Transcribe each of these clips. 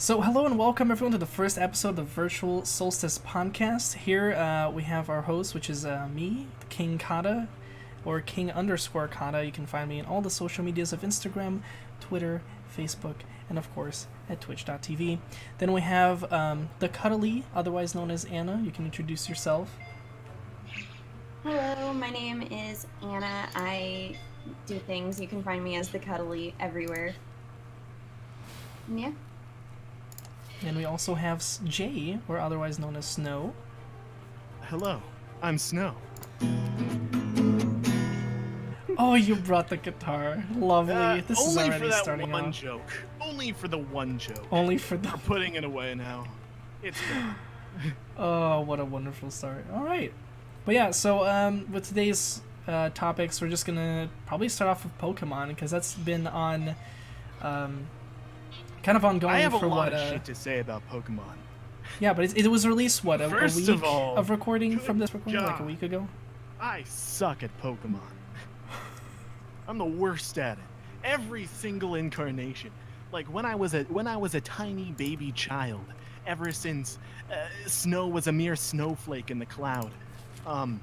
So, hello and welcome everyone to the first episode of the Virtual Solstice Podcast. Here we have our host, which is me, King Khada, or King_Khada. You can find me in all the social medias of Instagram, Twitter, Facebook, and of course at twitch.tv. Then we have thecuddleleigh, otherwise known as Anna. You can introduce yourself. Hello, my name is Anna. I do things. You can find me as thecuddleleigh everywhere. Yeah. And we also have Jay, or otherwise known as Snow. Hello, I'm Snow. Oh, you brought the guitar. Lovely. This is already starting one off. joke. Only for the one joke. Only for the... We're putting it away now. It's good. Oh, what a wonderful start. All right. But yeah, so with today's topics, we're just going to probably start off with Pokemon, because that's been on... kind of ongoing. I have for a lot what, of shit to say about Pokemon. Yeah, but it was released, what, a First week of all, of recording from this recording? God. Like a week ago? I suck at Pokemon. I'm the worst at it. Every single incarnation. Like when I was a tiny baby child, ever since Snow was a mere snowflake in the cloud. I'm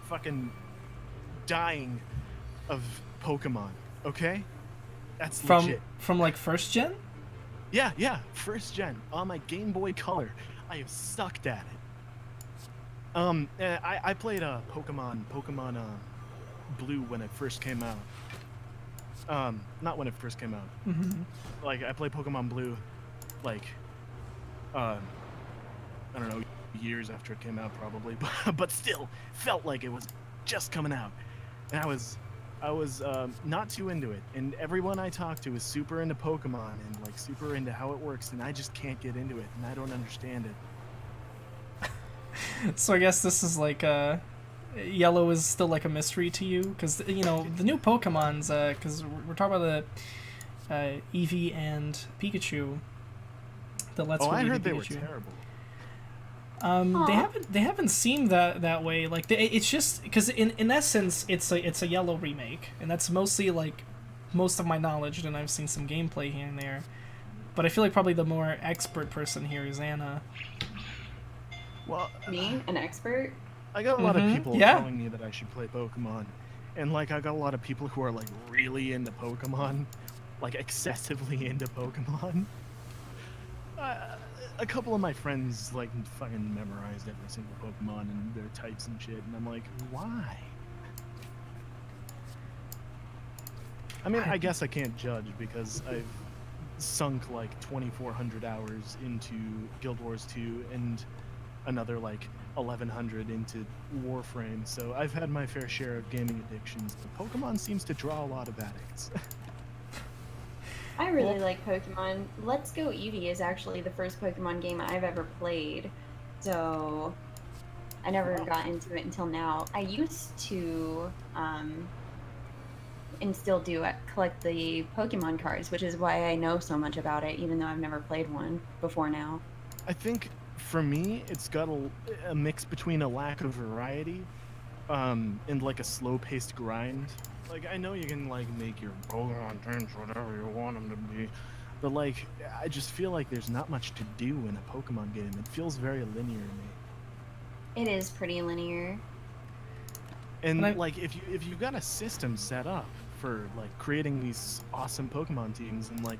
fucking dying of Pokemon, okay? That's legit. From like first gen? Yeah, first gen on my Game Boy Color. I have sucked at it. I played Pokemon Blue when it first came out. Not when it first came out. Mm-hmm. Like I played Pokemon Blue, like, I don't know, years after it came out probably, but still felt like it was just coming out, and I was not too into it, and everyone I talk to is super into Pokemon and like super into how it works, and I just can't get into it, and I don't understand it. So I guess this is like Yellow is still like a mystery to you, because you know the new Pokemon's because we're talking about the Eevee and Pikachu. The Let's Go I Eevee heard they Pikachu. were terrible. They haven't seemed that way. Like it's just because in essence it's a Yellow remake, and that's mostly like most of my knowledge. And I've seen some gameplay here and there, but I feel like probably the more expert person here is Anna. Well, Me, an expert? I got a lot of people Yeah. telling me that I should play Pokemon, and like I got a lot of people who are like really into Pokemon, like excessively into Pokemon. A couple of my friends like fucking memorized every single Pokemon and their types and shit, and I'm like, why? I mean, I guess I can't judge because I've sunk like 2,400 hours into Guild Wars 2 and another like 1,100 into Warframe, so I've had my fair share of gaming addictions, but Pokemon seems to draw a lot of addicts. I really like Pokemon. Let's Go Eevee is actually the first Pokemon game I've ever played, so I never got into it until now. I used to, and still do, collect the Pokemon cards, which is why I know so much about it, even though I've never played one before now. I think for me, it's got a mix between a lack of variety, and like a slow-paced grind. Like I know you can like make your Pokemon teams whatever you want them to be, but like I just feel like there's not much to do in a Pokemon game. It feels very linear to me. It is pretty linear. And like if you've got a system set up for like creating these awesome Pokemon teams and like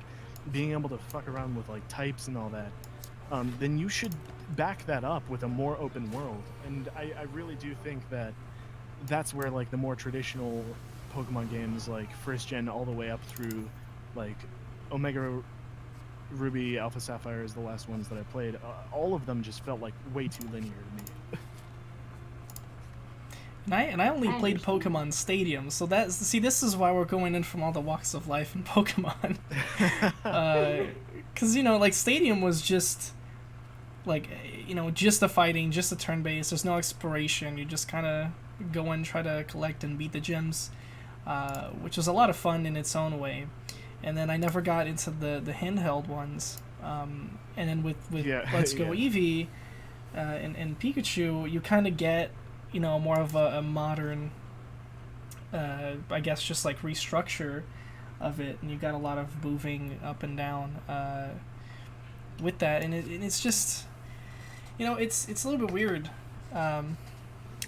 being able to fuck around with like types and all that, then you should back that up with a more open world. And I really do think that that's where like the more traditional Pokemon games, like first gen all the way up through like Omega Ruby, Alpha Sapphire is the last ones that I played. All of them just felt like way too linear to me. And I only played Pokemon Stadium, so this is why we're going in from all the walks of life in Pokemon. Because you know, like Stadium was just like, you know, just the fighting, just the turn base. There's no exploration. You just kind of go and try to collect and beat the gyms, which was a lot of fun in its own way. And then I never got into the handheld ones. And then with Let's Go Eevee and Pikachu, you kind of get, you know, more of a modern, I guess, just like restructure of it, and you got a lot of moving up and down. with that, and it's just, it's a little bit weird.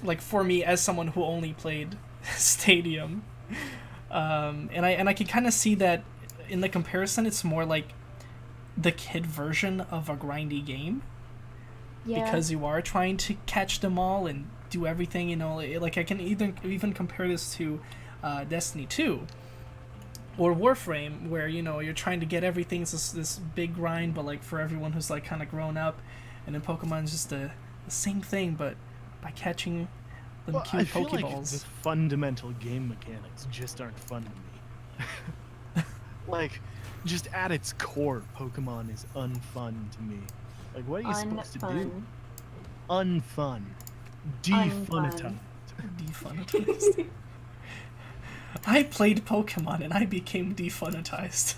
Like for me as someone who only played Stadium, and I can kind of see that in the comparison. It's more like the kid version of a grindy game, because you are trying to catch them all and do everything. Like I can even compare this to Destiny 2 or Warframe, where you're trying to get everything. It's this big grind, but like for everyone who's like kind of grown up, and then Pokemon's just the same thing, but by catching the cute I feel Pokeballs. like the fundamental game mechanics just aren't fun to me. Like, just at its core, Pokemon is unfun to me. Like, what are you supposed to do? Unfun. Defunitized. Defunitized. I played Pokemon and I became defunitized.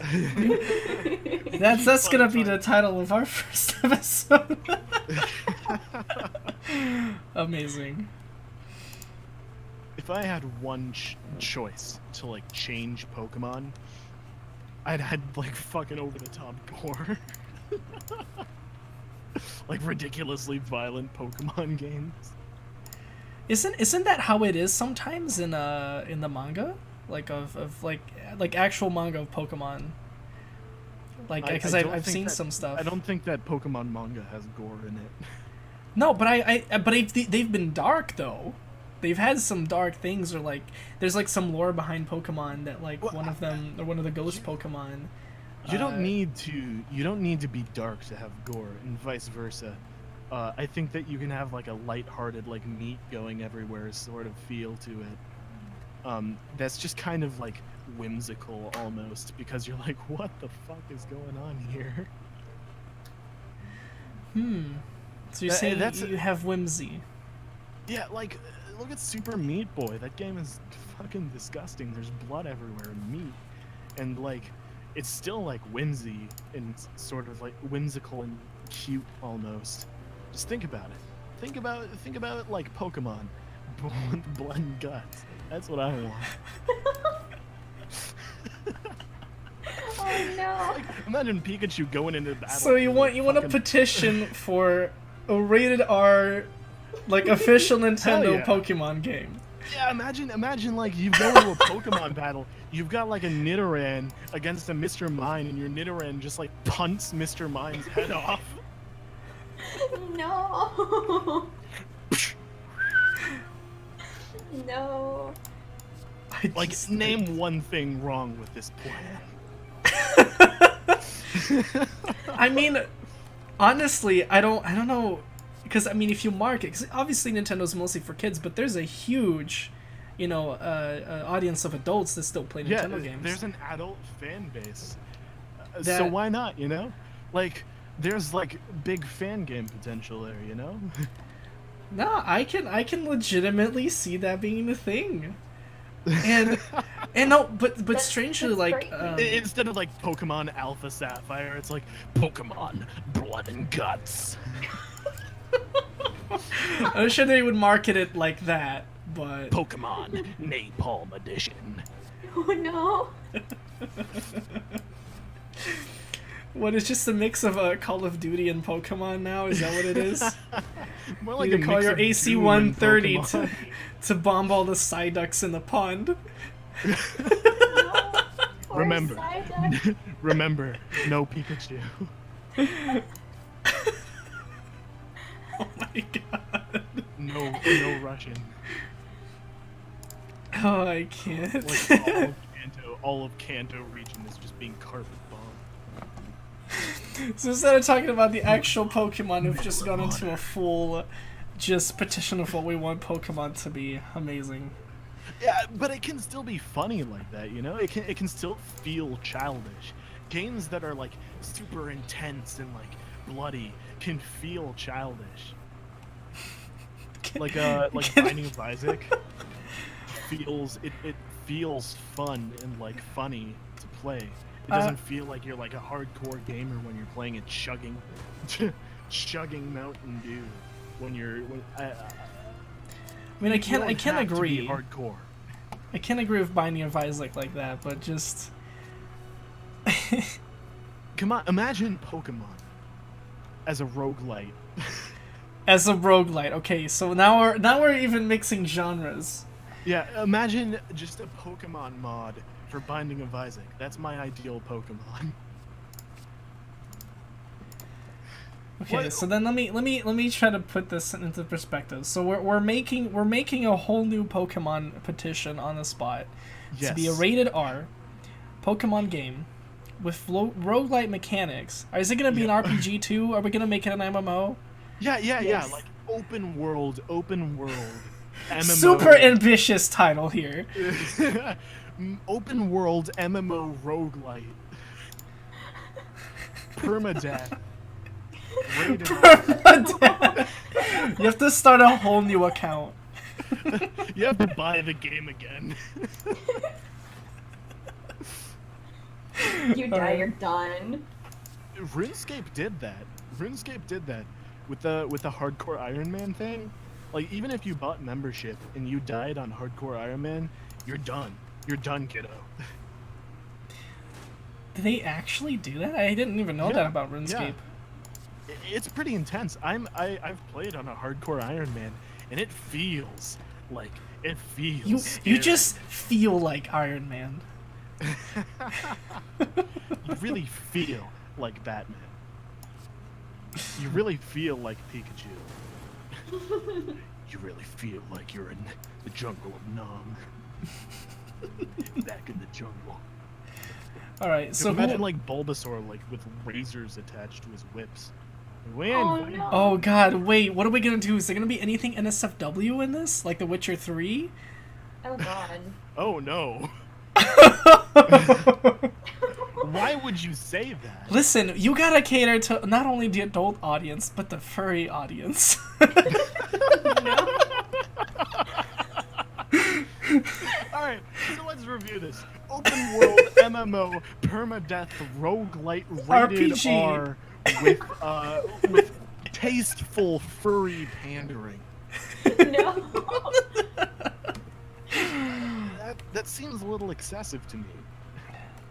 That's gonna be the title of our first episode. Amazing. If I had one choice to like change Pokemon, I'd had like fucking over the top gore. Like ridiculously violent Pokemon games. Isn't that how it is sometimes in the manga, like of like actual manga of Pokemon? Like, because I've seen some stuff. I don't think that Pokemon manga has gore in it. No, but they've been dark though. They've had some dark things, or like there's like some lore behind Pokemon that like one of the ghost Pokemon. You don't need to be dark to have gore, and vice versa. I think that you can have like a lighthearted, like meat going everywhere sort of feel to it. That's just kind of like whimsical almost, because you're like, what the fuck is going on here? So you're saying you have whimsy? Yeah, like look at Super Meat Boy. That game is fucking disgusting. There's blood everywhere and meat, and like it's still like whimsy and sort of like whimsical and cute almost. Just think about it. Think about it like Pokemon, with blood and guts. That's what I want. Oh no! Like, imagine Pikachu going into battle. So you want a petition for a rated R, like official Nintendo Pokemon game? Yeah, imagine like you go into a Pokemon battle, you've got like a Nidoran against a Mr. Mime, and your Nidoran just like punts Mr. Mime's head off. No. No. Like, name one thing wrong with this plan. I mean, honestly, I don't know, because I mean, if you market, because obviously Nintendo's mostly for kids, but there's a huge, audience of adults that still play Nintendo games. There's an adult fan base, so why not? Like there's like big fan game potential there. No, I can legitimately see that being the thing. And no, but strangely, like instead of like Pokemon Alpha Sapphire, it's like Pokemon Blood and Guts. I'm sure they would market it like that, but Pokemon Napalm Edition. Oh no! What, is just a mix of Call of Duty and Pokemon now? Is that what it is? More like you call your AC-130 to bomb all the Psyducks in the pond. Remember, no Pikachu. Oh my god. No Russian. Oh, I can't. Like all of Kanto region is just being carpet bombed. So instead of talking about the actual Pokemon, we've just gone into a full just petition of what we want Pokemon to be. Amazing. Yeah, but it can still be funny like that, It can still feel childish. Games that are like super intense and like bloody can feel childish. Like Binding of Isaac it feels fun and like funny to play. It doesn't feel like you're like a hardcore gamer when you're playing it chugging Mountain Dew I can't agree. To be hardcore. I can't agree with Binding of Isaac like that, but just come on, imagine Pokemon as a roguelite. As a roguelite. Okay, so now we're even mixing genres. Yeah, imagine just a Pokemon mod for Binding of Isaac. That's my ideal Pokemon. Okay, so then let me try to put this into perspective. So we're making a whole new Pokemon petition on the spot to be a rated R Pokemon game with roguelite mechanics. Is it gonna be an RPG too? Are we gonna make it an MMO? Yeah. Like open world MMO. Super ambitious title here. Open world MMO roguelite. Permadeath. Permadeath. You have to start a whole new account. You have to buy the game again. You die, you're done. RuneScape did that. With the hardcore Iron Man thing. Like, even if you bought membership and you died on hardcore Iron Man, you're done. You're done, kiddo. Did they actually do that? I didn't even know that about RuneScape. Yeah. It's pretty intense. I've played on a hardcore Iron Man, and it feels You scary. just feel like Iron Man. You really feel like Batman. You really feel like Pikachu. You really feel like you're in the jungle of Nam. Back in the jungle. Alright, so imagine like Bulbasaur with razors attached to his whips. Oh, no. Oh god, wait, what are we gonna do? Is there gonna be anything NSFW in this? Like The Witcher 3? Oh god. Oh no. Why would you say that? Listen, you gotta cater to not only the adult audience, but the furry audience. Alright, so let's review this. Open world MMO permadeath roguelite rated RPG. R with tasteful furry pandering. No. That seems a little excessive to me.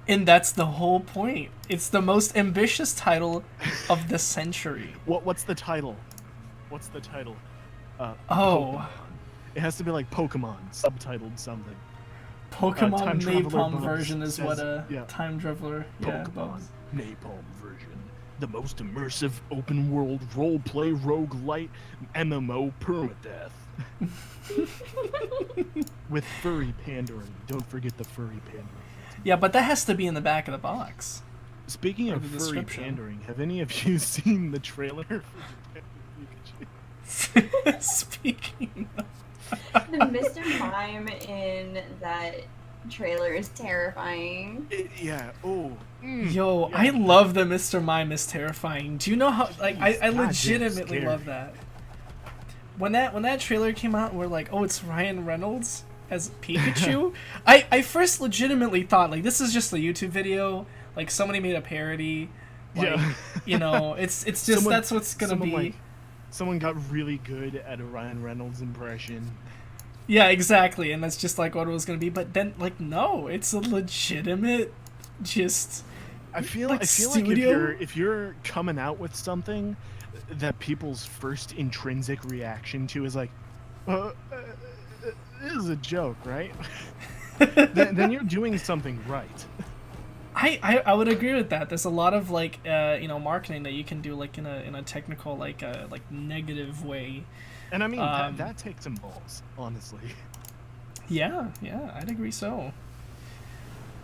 And that's the whole point. It's the most ambitious title of the century. What's the title? What's the title? Oh. Pokemon. It has to be like Pokemon, subtitled something. Pokemon Time Traveler Napalm Bubs version is says- what a yeah. time traveler. Yeah, Pokemon Bubs. Napalm version. The most immersive open world roleplay roguelite MMO permadeath. With furry pandering. Don't forget the furry pandering. Yeah, but that has to be in the back of the box. Speaking Or of the furry description. pandering, have any of you seen the trailer for Detective Pikachu? Speaking of... The Mr. Mime in that trailer is terrifying. Yeah. Oh. Yo, yeah. I love the Mr. Mime is terrifying. Do you know how like I Goddamn legitimately scary. love that. When that trailer came out, we're like, oh, it's Ryan Reynolds as Pikachu. I first legitimately thought like this is just a YouTube video, like somebody made a parody. Like, Yeah. You know, it's just Someone- that's what's gonna be. Like, someone got really good at a Ryan Reynolds impression. Yeah, exactly, and that's just like what it was gonna be. But then, like, no, it's a legitimate, just. I feel Like like studio? if you're coming out with something that people's first intrinsic reaction to is like, this is a joke, right? then you're doing something right. I would agree with that. There's a lot of like marketing that you can do like in a technical like negative way. And I mean that takes some balls, honestly. Yeah, I'd agree so.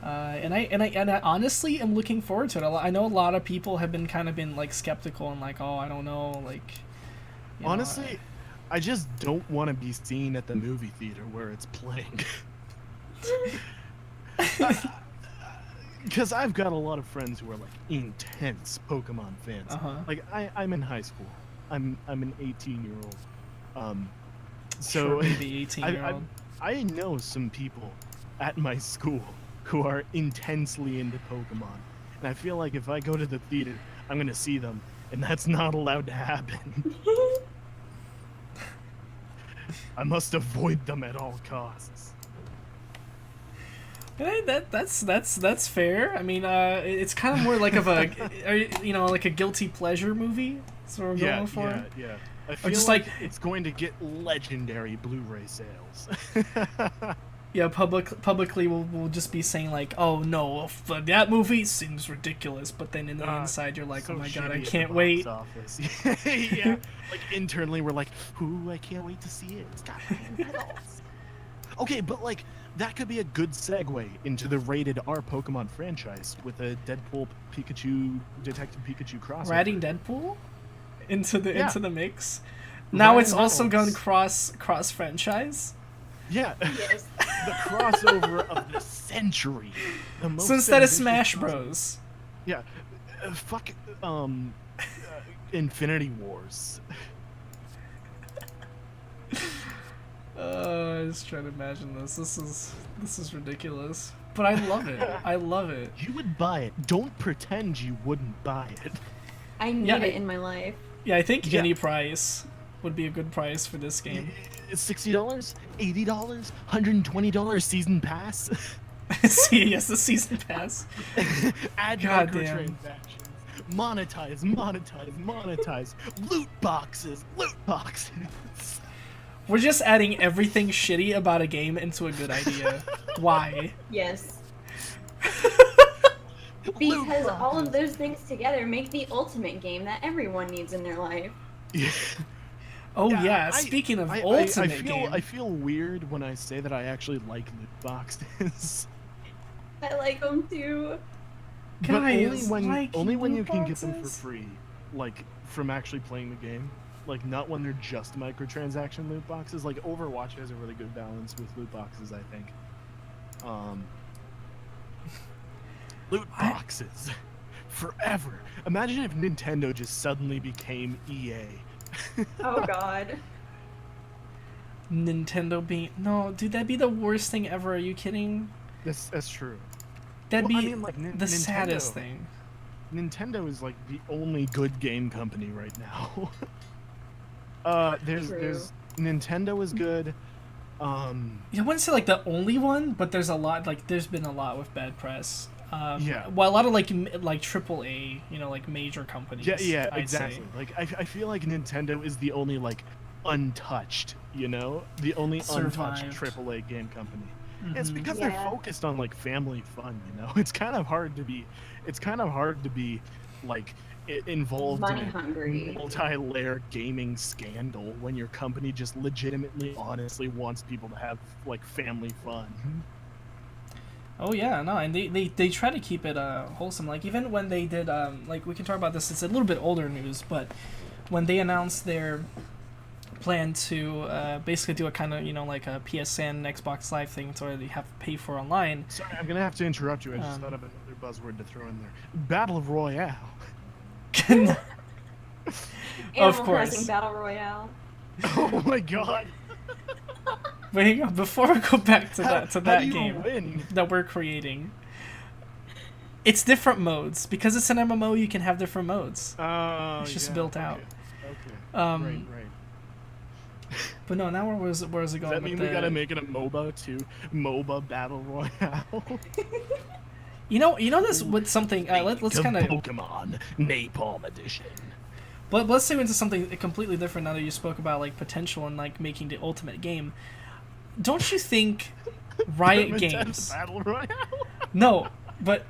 And I honestly am looking forward to it. I know a lot of people have been like skeptical and like, oh, I don't know, like. Honestly, I just don't want to be seen at the movie theater where it's playing. Because I've got a lot of friends who are like intense Pokemon fans. Uh-huh. Like I'm in high school. I'm an 18-year-old. So Sure, maybe 18-year-old. I know some people at my school who are intensely into Pokemon, and I feel like if I go to the theater, I'm gonna see them, and that's not allowed to happen. I must avoid them at all costs. That's fair. I mean, it's kind of more like of a, like a guilty pleasure movie. That's what we're going for. Yeah. I feel just like it's going to get legendary Blu-ray sales. Yeah, publicly we'll just be saying like, oh no, that movie seems ridiculous, but then in the inside you're like, so oh my god, shitty I at the can't box wait. office. Yeah, like internally we're like, ooh, I can't wait to see it. It's got medals. Okay, but like that could be a good segue into the rated R Pokemon franchise with a Deadpool Pikachu Detective Pikachu crossover. We're adding Deadpool into the mix. Now Ryan it's also Reynolds. gone cross franchise. Yeah. Yes. The crossover of the century. The most So instead of ambitious Smash crossover. Bros. Yeah. Fuck. Infinity Wars. I just trying to imagine this. This is ridiculous. But I love it. I love it. You would buy it. Don't pretend you wouldn't buy it. I need it in my life. Yeah, I think Yeah. any price would be a good price for this game. $60, $80, $120 season pass. See, yes, the season pass. Add Goddamn. microtransactions. Monetize. Loot boxes. We're just adding everything shitty about a game into a good idea. Why? Yes. Loot Because all boxes. of those things together make the ultimate game that everyone needs in their life. Oh yeah, I- speaking of I ultimate game. I feel weird when I say that I actually like loot boxes. I like them too. But only Guys, when like only when you loot can get them for boxes? free, like from actually playing the game. Like not when they're just microtransaction loot boxes. Like Overwatch has a really good balance with loot boxes, I think. Loot boxes forever. Imagine if Nintendo just suddenly became EA. Oh god. Nintendo being dude, that'd be the worst thing ever. Are you kidding? That's true. That'd Well, be I mean, like, the Nintendo- saddest thing. Nintendo is like the only good game company right now. There's Nintendo is good. I wouldn't say like the only one, but there's a lot. Like there's been a lot with bad press. Yeah. Well, a lot of like AAA, like major companies. Yeah, I'd exactly. say. Like I feel like Nintendo is the only like untouched, the only Survived. untouched AAA game company. And it's Mhm. because Yeah. they're focused on like family fun, It's kind of hard to be like involved Money in a hungry. multi-layer gaming scandal when your company just legitimately honestly wants people to have like family fun. Oh yeah, no, and they try to keep it wholesome. Like even when they did like we can talk about this. It's a little bit older news, but when they announced their plan to basically do a kind of like a PSN Xbox Live thing, so you have to pay for online. Sorry, I'm gonna have to interrupt you. I just thought of another buzzword to throw in there. Battle Royale. Animal course. Crossing Battle Royale. Oh my god. But hang on, before we go back to How that do you game win? that we're creating, it's different modes because it's an MMO. You can have different modes. Oh, It's just yeah, built out. Okay. Um, Right. But no, now where was it Does going? that mean with we the... gotta make it a MOBA too? MOBA Battle Royale. You know this with something. Let's kind of. Pokemon Napalm Edition. But let's say into something completely different. Now that you spoke about like potential and like making the ultimate game, don't you think Riot Permanent Games? Battle Royale. No, but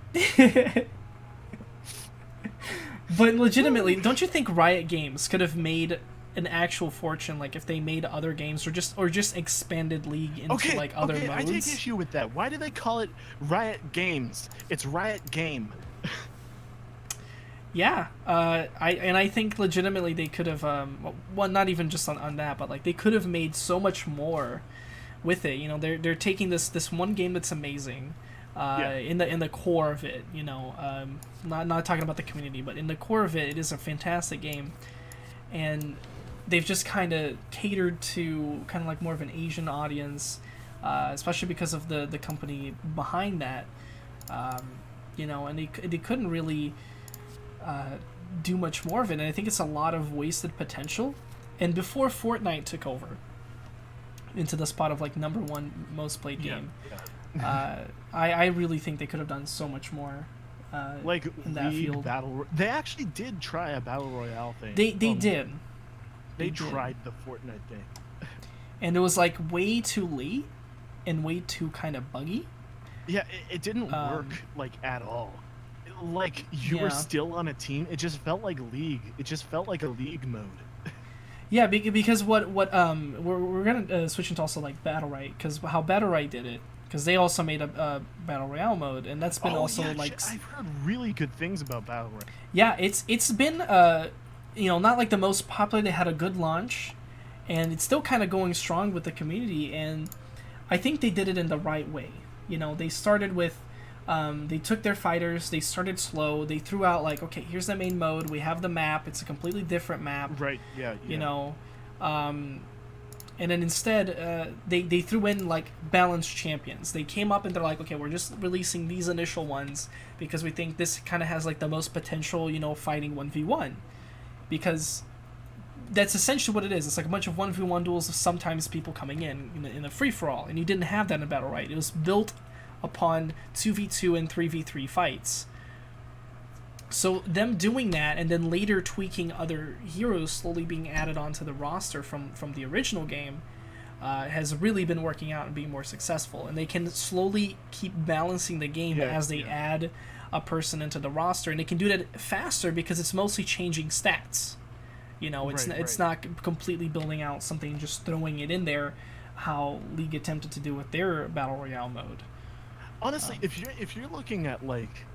but legitimately, don't you think Riot Games could have made an actual fortune, like if they made other games or just expanded League into like other modes? I take issue with that. Why do they call it Riot Games? It's Riot Game. Yeah, I think legitimately they could have well, not even just on that, but like they could have made so much more with it. They're taking this one game that's amazing, in the core of it. Not talking about the community, but in the core of it is a fantastic game, and they've just kind of catered to kind of like more of an Asian audience, especially because of the company behind that, and they couldn't really do much more of it, and I think it's a lot of wasted potential. And before Fortnite took over into the spot of like #1 most played game, I really think they could have done so much more like in that League field. They actually did try a battle royale thing. They did. They did. tried the Fortnite thing. And it was like way too late and way too kind of buggy. Yeah, it didn't work like at all. Like you were still on a team. It just felt like League. It just felt like a League mode. Yeah, because what we're gonna switch into also like Battle Right, because how Battle Right did it, because they also made a Battle Royale mode, and that's been I've heard really good things about Battle Royale. Yeah, it's been not like the most popular. They had a good launch, and it's still kind of going strong with the community, and I think they did it in the right way. They started with they took their fighters, they started slow, they threw out like, okay, here's the main mode, we have the map, it's a completely different map. Right, yeah. And then instead, they threw in like balanced champions. They came up and they're like, okay, we're just releasing these initial ones because we think this kind of has like the most potential, fighting 1v1. Because that's essentially what it is. It's like a bunch of 1v1 duels of sometimes people coming in a free-for-all, and you didn't have that in Battle Right. It was built upon 2v2 and 3v3 fights. So them doing that and then later tweaking other heroes slowly being added onto the roster from the original game has really been working out and being more successful. And they can slowly keep balancing the game as they add a person into the roster, and they can do that faster because it's mostly changing stats. It's not completely building out something and just throwing it in there how League attempted to do with their Battle Royale mode. Honestly, if you're looking at like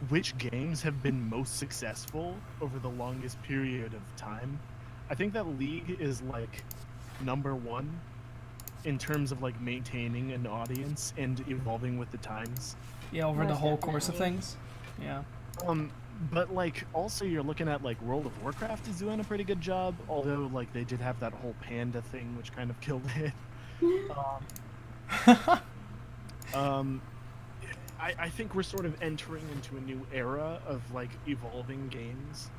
which games have been most successful over the longest period of time, I think that League is like number one in terms of like maintaining an audience and evolving with the times. Yeah, over the whole course of things. Yeah. But like also you're looking at like World of Warcraft is doing a pretty good job, although like they did have that whole panda thing which kind of killed it. I think we're sort of entering into a new era of like evolving games.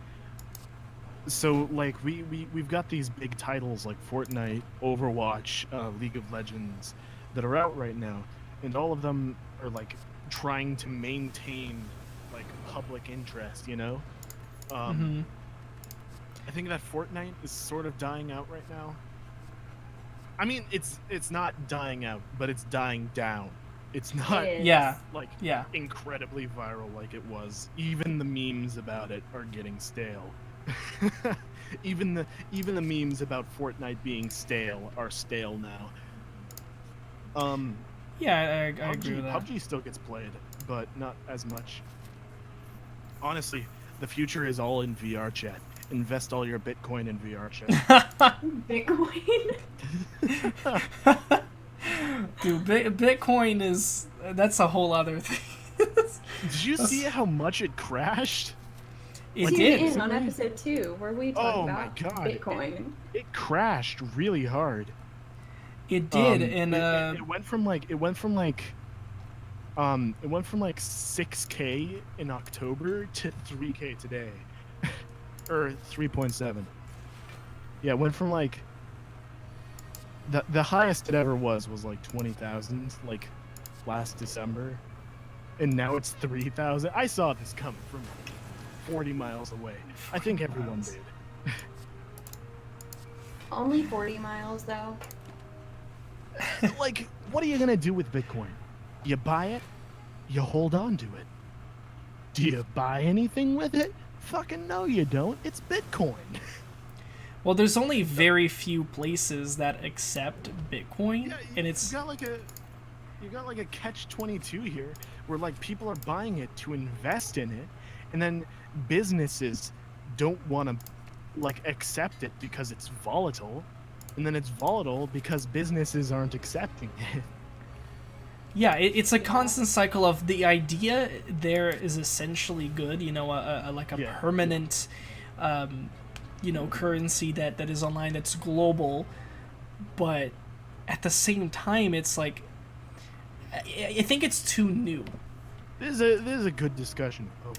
So like we've got these big titles like Fortnite, Overwatch, League of Legends that are out right now, and all of them are like trying to maintain like public interest, I think that Fortnite is sort of dying out right now. I mean, it's not dying out, but it's dying down. It's not incredibly viral like it was. Even the memes about it are getting stale. even the memes about Fortnite being stale are stale now. I agree with that. PUBG still gets played, but not as much. Honestly, the future is all in VR chat. Invest all your Bitcoin in VR chat. Bitcoin? Dude, Bitcoin that's a whole other thing. Did you see how much it crashed? It did. On episode 2, where we talked about Bitcoin. It crashed really hard. It did, and it went from like 6K in October to 3K today, or 3.7. Yeah, it went from like the highest it ever was like 20,000 like last December, and now it's 3,000. I saw this coming from 40 miles away. I think everyone did. Only 40 miles though. Like, what are you gonna do with Bitcoin? You buy it, you hold on to it. Do you buy anything with it? Fucking no, you don't. It's Bitcoin. Well, there's only very few places that accept Bitcoin, and it's you got like a catch-22 here, where like people are buying it to invest in it, and then businesses don't want to like accept it because it's volatile, and then it's volatile because businesses aren't accepting it. Yeah, it's a constant cycle of the idea there is essentially good, permanent, currency that is online that's global, but at the same time, it's like, I think it's too new. This is a good discussion of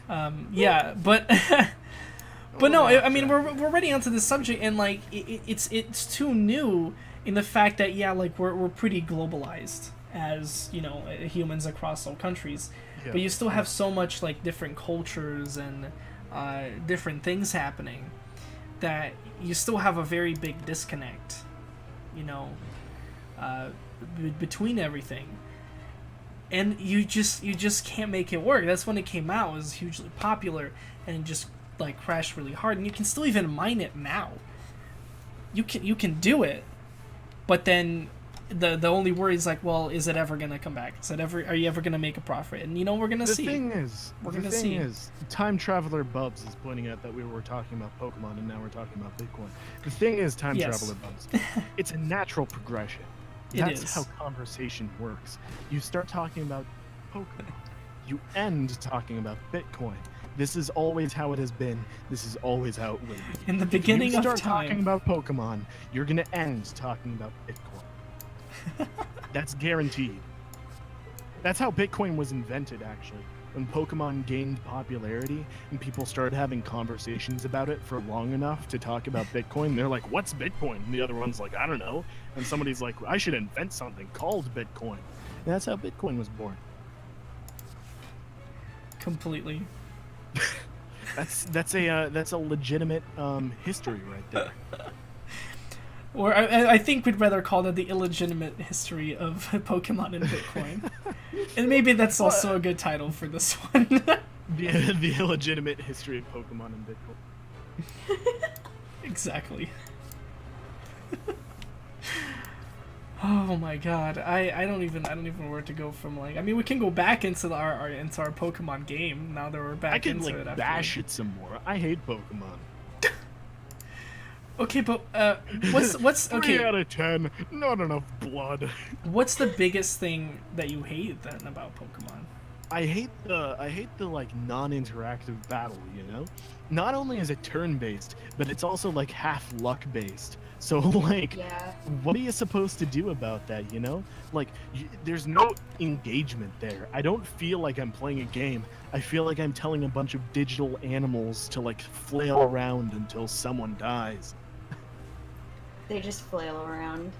Pokemon. But no, I mean we're already onto this subject, and like it's too new in the fact that we're pretty globalized as humans across all countries. but you still have so much like different cultures and different things happening that you still have a very big disconnect, you know, between everything. And you just can't make it work. That's when it came out. It was hugely popular and just like crashed really hard. And you can still even mine it now. You can do it, but then the only worry is like, well, is it ever gonna come back? Are you ever gonna make a profit? And you know, we're gonna see. The thing is, Time Traveler Bubs is pointing out that we were talking about Pokemon and now we're talking about Bitcoin. The thing is, Time Traveler Bubs, it's a natural progression. That's how conversation works. You start talking about Pokemon. You end talking about Bitcoin. This is always how it has been. This is always how it will be. In the beginning of time. You start talking about Pokemon, you're going to end talking about Bitcoin. That's guaranteed. That's how Bitcoin was invented, actually. When Pokemon gained popularity and people started having conversations about it for long enough to talk about Bitcoin, they're like, what's Bitcoin? And the other one's like, I don't know. And somebody's like, I should invent something called Bitcoin. And that's how Bitcoin was born. Completely. That's a legitimate history right there. Or I think we'd rather call that the illegitimate history of Pokemon and Bitcoin. And maybe that's also a good title for this one. The illegitimate history of Pokemon and Bitcoin. Exactly. Oh my god, I don't even know where to go from. Like, I mean, we can go back into our Pokemon game now that we're back into it. I can bash it some more. I hate Pokemon. Okay, but what's okay? 3 out of 10. Not enough blood. What's the biggest thing that you hate then about Pokemon? I hate the like non-interactive battle, you know? Not only is it turn-based, but it's also like half luck-based. So like, what are you supposed to do about that, you know? Like, there's no engagement there. I don't feel like I'm playing a game. I feel like I'm telling a bunch of digital animals to like flail around until someone dies. They just flail around.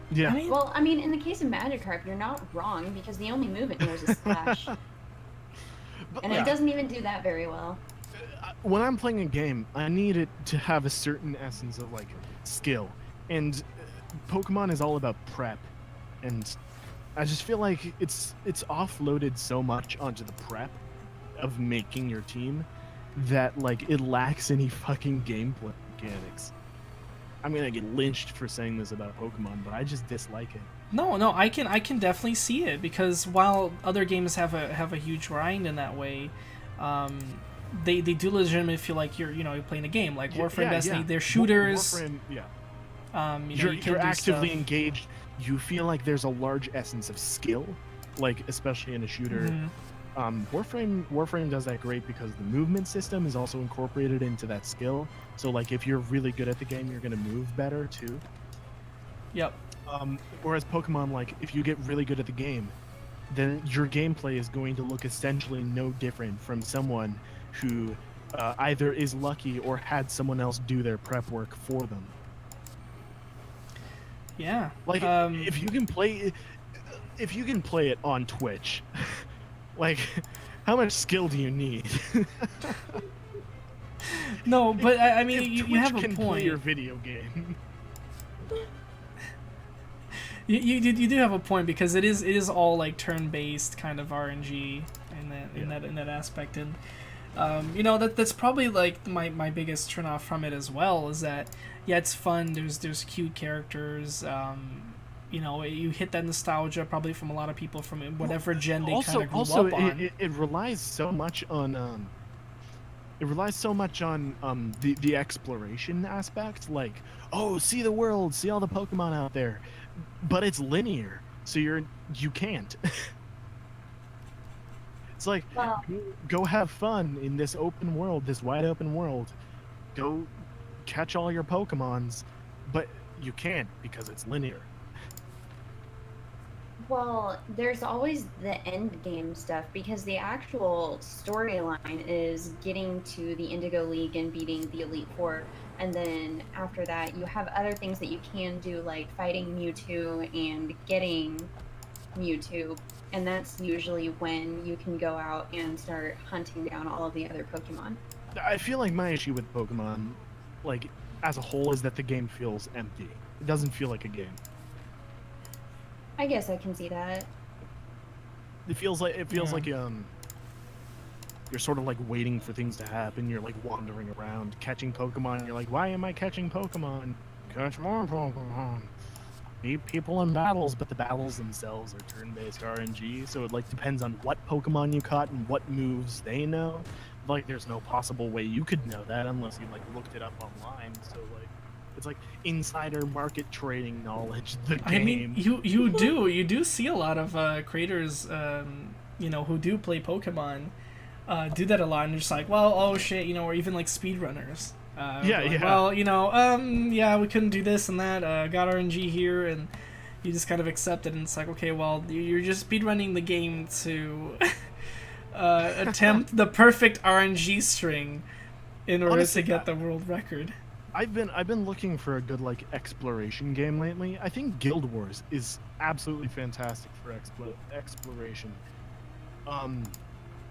Yeah. I mean, in the case of Magikarp, you're not wrong because the only move it knows is Slash. And it doesn't even do that very well. When I'm playing a game, I need it to have a certain essence of like skill, and Pokemon is all about prep, and I just feel like it's offloaded so much onto the prep of making your team that like it lacks any fucking gameplay mechanics. I'm gonna get lynched for saying this about Pokemon, but I just dislike it. No, I can definitely see it, because while other games have a huge grind in that way, they do legitimately feel like you're playing a game. Like Warframe, Destiny, they're shooters. Warframe, you're actively engaged. You feel like there's a large essence of skill, like especially in a shooter. Warframe does that great because the movement system is also incorporated into that skill. So like if you're really good at the game, you're gonna move better too. Yep. Whereas Pokemon, like if you get really good at the game, then your gameplay is going to look essentially no different from someone who either is lucky or had someone else do their prep work for them. Yeah. Like if you can play it on Twitch, like how much skill do you need? No, but I mean, you have a can point. Play your video game. You do have a point, because it is all like turn-based kind of RNG in that aspect, and that's probably like my biggest turn off from it as well, is that it's fun, there's cute characters, you hit that nostalgia probably from a lot of people from whatever gen they kind of grew up on. It relies so much on the exploration aspect, like, oh, see the world, see all the Pokemon out there, but it's linear, so you can't. It's like, go have fun in this open world, this wide open world. Go catch all your Pokemons, but you can't because it's linear. Well, there's always the end game stuff, because the actual storyline is getting to the Indigo League and beating the Elite Four, and then after that you have other things that you can do, like fighting Mewtwo and getting Mewtwo, and that's usually when you can go out and start hunting down all of the other Pokemon. I feel like my issue with Pokemon, like, as a whole, is that the game feels empty. It doesn't feel like a game. I guess I can see that. It feels like you're sort of like waiting for things to happen. You're like wandering around, catching Pokemon. You're like, why am I catching Pokemon? Catch more Pokemon. Beat people in battles, but the battles themselves are turn-based RNG, so it like depends on what Pokemon you caught and what moves they know. Like, there's no possible way you could know that unless you like looked it up online. So like, it's like insider market trading knowledge. The game. I mean, you do see a lot of creators, who do play Pokemon, do that a lot, and they're just like, well, oh shit, or even like speedrunners. Well, we couldn't do this and that. Got RNG here, and you just kind of accept it, and it's like, okay, well, you're just speedrunning the game to attempt the perfect RNG string in order Honestly, to get the world record. I've been looking for a good like exploration game lately. I think Guild Wars is absolutely fantastic for exploration.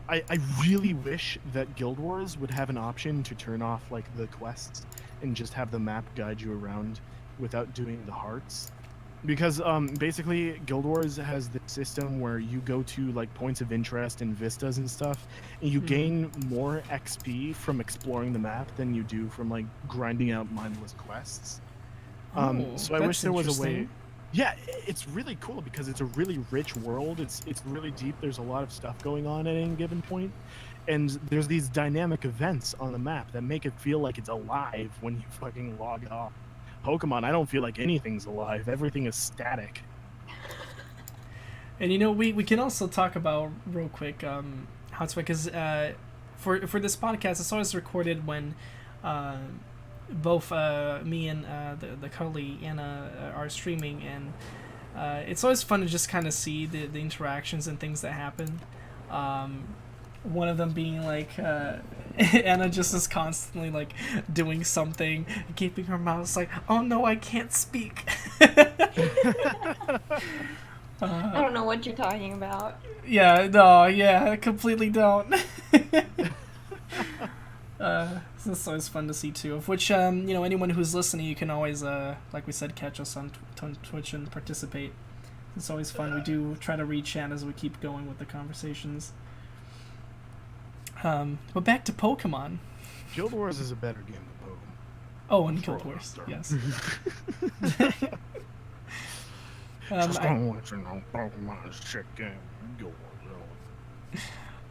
I really wish that Guild Wars would have an option to turn off like the quests and just have the map guide you around without doing the hearts. Because basically Guild Wars has this system where you go to like points of interest and vistas and stuff, and you gain more XP from exploring the map than you do from like grinding out mindless quests. So I wish there was a way. Yeah, it's really cool because it's a really rich world. It's really deep. There's a lot of stuff going on at any given point, and there's these dynamic events on the map that make it feel like it's alive when you fucking log off. Pokemon, I don't feel like anything's alive. Everything is static. And we can also talk about real quick how it's because for this podcast, it's always recorded when both me and the cuddleleigh Anna are streaming, and it's always fun to just kind of see the interactions and things that happen. One of them being like Anna just is constantly like doing something, keeping her mouth like, oh no, I can't speak. I don't know what you're talking about. I completely don't. It's always fun to see too. Of which, anyone who's listening, you can always, like we said, catch us on Twitch and participate. It's always fun. We do try to read chat as we keep going with the conversations. But back to Pokemon. Guild Wars is a better game than Pokemon. Oh, and Guild Wars, yes. Just don't want you to know Pokemon is shit game. Guild Wars.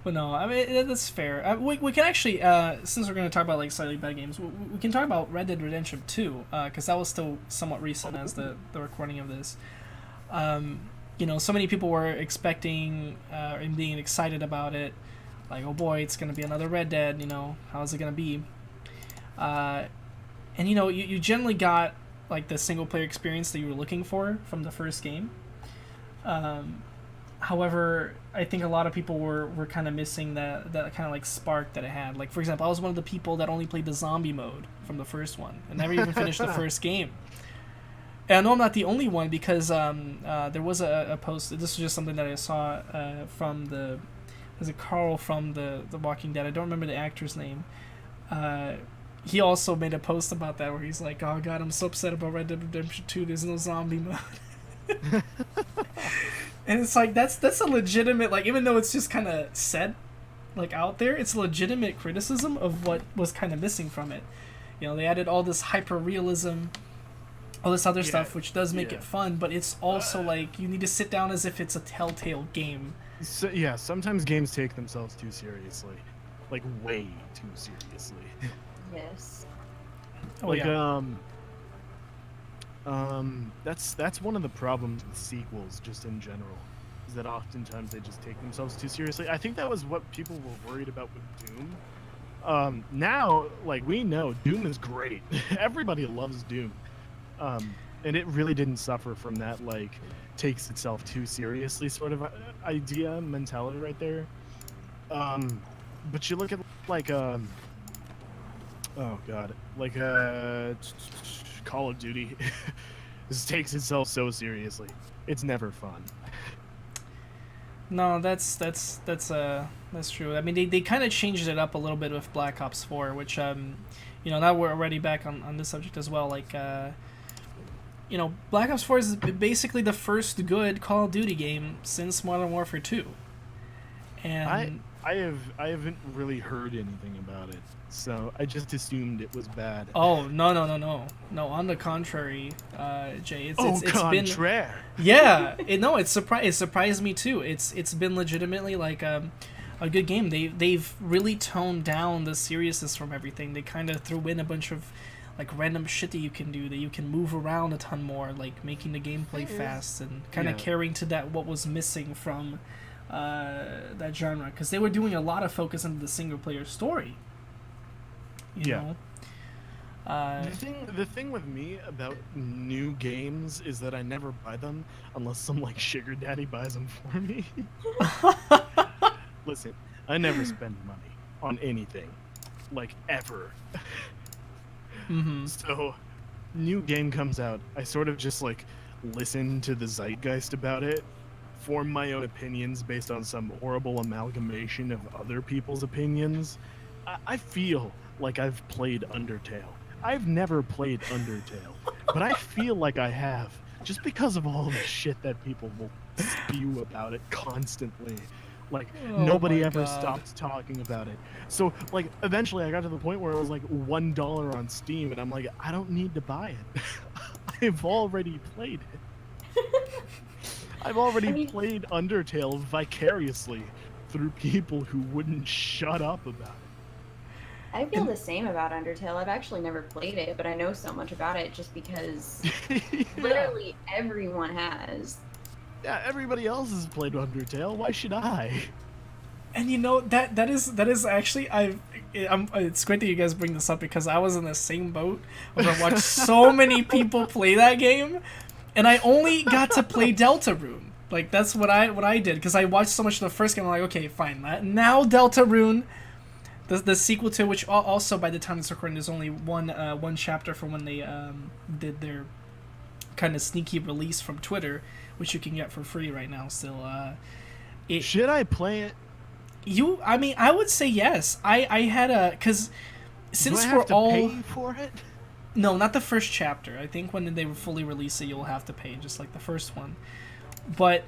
But no, I mean, that's fair. We can actually, since we're going to talk about like slightly bad games, we can talk about Red Dead Redemption 2, because that was still somewhat recent as the recording of this. So many people were expecting and being excited about it. Like, oh boy, it's going to be another Red Dead, how's it going to be? And you generally got like the single player experience that you were looking for from the first game. However, I think a lot of people were kind of missing that kind of like spark that it had. Like, for example, I was one of the people that only played the zombie mode from the first one and never even finished the first game. And I know I'm not the only one because there was a post. This was just something that I saw from there's a Carl from the Walking Dead. I don't remember the actor's name. He also made a post about that where he's like, oh god, I'm so upset about Red Dead Redemption 2. There's no zombie mode. And it's like, that's a legitimate, like, even though it's just kind of said, like, out there, it's a legitimate criticism of what was kind of missing from it. They added all this hyper-realism, all this other stuff, which does make it fun, but it's also, like, you need to sit down as if it's a Telltale game. So, sometimes games take themselves too seriously. Like, way too seriously. Yes. That's one of the problems with sequels just in general, is that oftentimes they just take themselves too seriously. I think that was what people were worried about with Doom. Now, like, we know Doom is great. Everybody loves Doom. And it really didn't suffer from that, like, takes itself too seriously sort of mentality right there. But you look at, like, Call of Duty. This takes itself so seriously. It's never fun. No, that's true. I mean, they kind of changed it up a little bit with Black Ops 4, which now we're already back on this subject as well. Like, Black Ops 4 is basically the first good Call of Duty game since Modern Warfare 2. And I haven't really heard anything about it, so I just assumed it was bad. Oh, no. On the contrary, Jay, it's contraire. been, yeah. It surprised me too. It's been legitimately like a good game. They've really toned down the seriousness from everything. They kind of threw in a bunch of like random shit that you can do, that you can move around a ton more, like making the gameplay fast and kind of carrying to that what was missing from that genre, because they were doing a lot of focus into the single player story. You know? The thing with me about new games is that I never buy them unless some like sugar daddy buys them for me. Listen, I never spend money on anything, like ever. Mm-hmm. So, new game comes out, I sort of just like listen to the zeitgeist about it, form my own opinions based on some horrible amalgamation of other people's opinions. I feel like I've played Undertale. I've never played Undertale, but I feel like I have, just because of all the shit that people will spew about it constantly. Like, nobody ever stopped talking about it. So, like, eventually I got to the point where it was like $1 on Steam, and I'm like, I don't need to buy it. I've already played it. I've already played Undertale vicariously through people who wouldn't shut up about it. I feel the same about Undertale. I've actually never played it, but I know so much about it just because literally everyone has. Yeah, everybody else has played Undertale. Why should I? And that is actually it's great that you guys bring this up, because I was in the same boat where I watched so many people play that game, and I only got to play Deltarune. Like, that's what I did, because I watched so much of the first game. I'm like, okay, fine. Now Deltarune, the sequel to which also by the time it's recording, there's only one chapter from when they did their kind of sneaky release from Twitter, which you can get for free right now still. Should I play it? I would say yes. I had because since Do I have to pay for it? No, not the first chapter. I think when they fully release it, you'll have to pay, just like the first one. But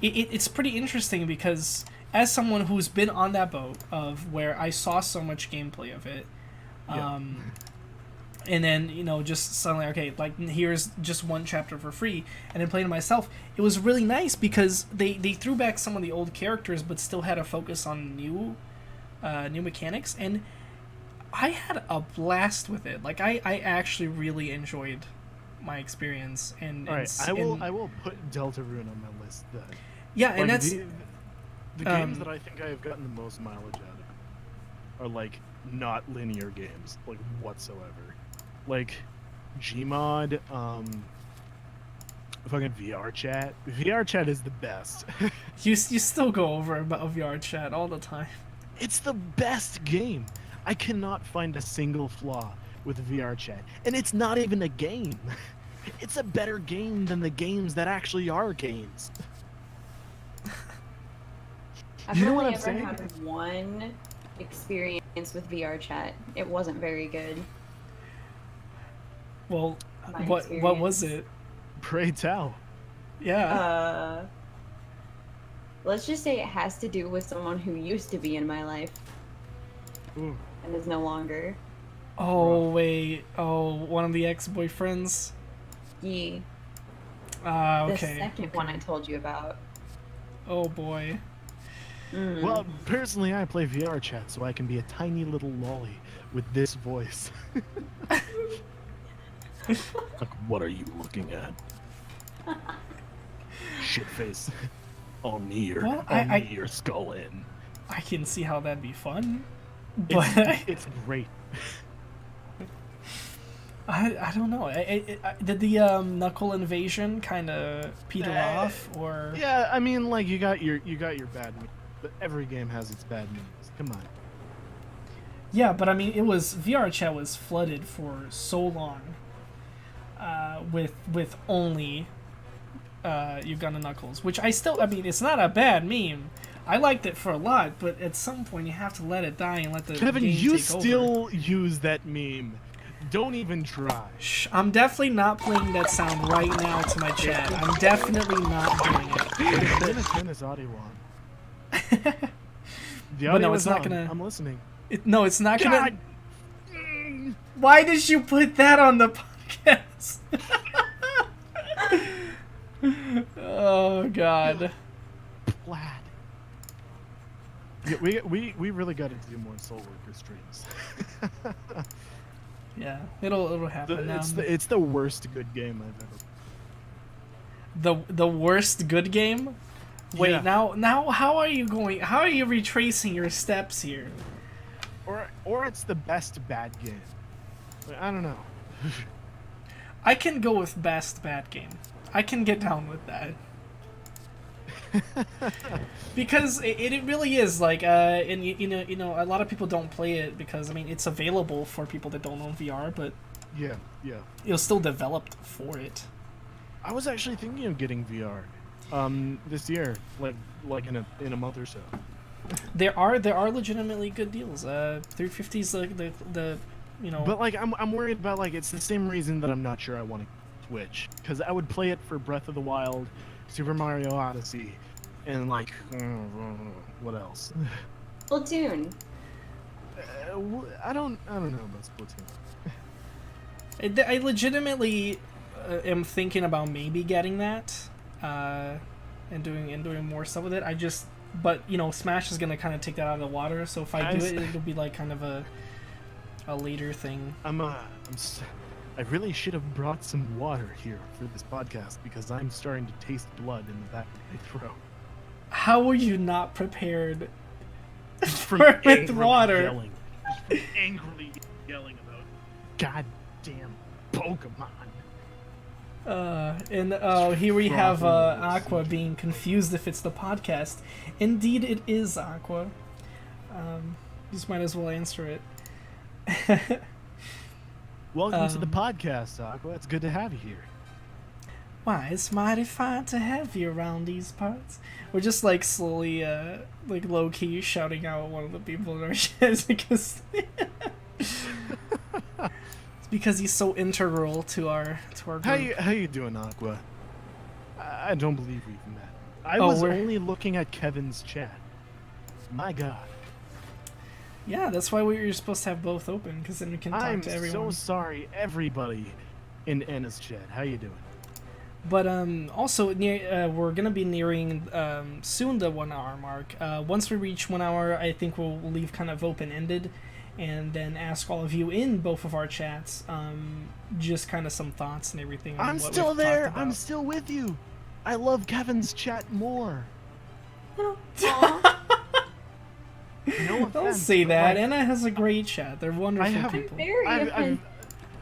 it's pretty interesting, because as someone who's been on that boat of where I saw so much gameplay of it, and then just suddenly, okay, like here's just one chapter for free, and then playing it myself, it was really nice because they threw back some of the old characters but still had a focus on new mechanics, and I had a blast with it. Like I actually really enjoyed my experience. And all right, I will put Deltarune on my list then. Yeah, like, and that's the games that I think I have gotten the most mileage out of are like not linear games, like whatsoever. Like Gmod, fucking VR chat. VR chat is the best. you still go over about VR chat all the time. It's the best game. I cannot find a single flaw with VR chat, and it's not even a game. It's a better game than the games that actually are games. I've only ever had one experience with VR chat. It wasn't very good. Well, what was it? Pray tell. Yeah. Let's just say it has to do with someone who used to be in my life. Ooh. And is no longer. Oh, wait. Oh, one of the ex-boyfriends? Yeah. Okay. The second one I told you about. Oh, boy. Mm. Well, personally, I play VR chat so I can be a tiny little lolly with this voice. Like, what are you looking at? Shitface. I'll knee your skull in. I can see how that'd be fun, but it's great. I don't know. Did the knuckle invasion kind of peter off, or? Yeah, I mean, like you got your bad moves, but every game has its bad moves. Come on. Yeah, but I mean, VR chat was flooded for so long, with only Uganda Knuckles, which I mean, it's not a bad meme. I liked it for a lot, but at some point you have to let it die and let the Kevin, game you take still over. use that meme. Don't even try. Shh, I'm definitely not playing that sound right now to my chat. I'm definitely not doing it. I'm gonna turn this audio on. The audio But no, it's is not on. gonna. I'm listening. No, it's not God! gonna. Why did you put that on the podcast? Oh God. Plaid. Yeah, we really got to do more Soul Worker streams. Yeah, it'll happen. It's the worst good game I've ever. The worst good game. Wait, Yeah. now how are you going? How are you retracing your steps here? Or it's the best bad game. I don't know. I can go with best bad game. I can get down with that. Because it really is like and you know a lot of people don't play it because I mean it's available for people that don't own VR, but Yeah. it was still developed for it. I was actually thinking of getting VR, this year, like in a month or so. There are legitimately good deals. 350's the you know. But like I'm worried about like it's the same reason that I'm not sure I want to Switch, because I would play it for Breath of the Wild, Super Mario Odyssey, and like what else? Splatoon. I don't know about Splatoon. I legitimately am thinking about maybe getting that, and doing more stuff with it. But you know, Smash is gonna kind of take that out of the water. So if I do it, it'll be like kind of a later thing. I really should have brought some water here for this podcast because I'm starting to taste blood in the back of my throat. How were you not prepared From with angrily water? Yelling. Just from angrily yelling about goddamn Pokemon. And here we have Aqua being confused if it's the podcast. Indeed, it is Aqua. Just might as well answer it. Welcome to the podcast, Aqua. It's good to have you here. Why, it's mighty fine to have you around these parts. We're just like slowly, like low key shouting out one of the people in our chat because it's because he's so integral to our group. How you doing, Aqua? I don't believe we've met. I was only looking at Kevin's chat. My God. Yeah, that's why we were supposed to have both open, because then we can talk to everyone. I'm so sorry, everybody in Anna's chat. How you doing? But also, we're gonna be nearing soon the 1 hour mark. Once we reach 1 hour, I think we'll leave kind of open ended, and then ask all of you in both of our chats, just kind of some thoughts and everything. I'm still there. I'm still with you. I love Kevin's chat more. No offense, Don't say but, that. like, Anna has a great chat. They're wonderful people.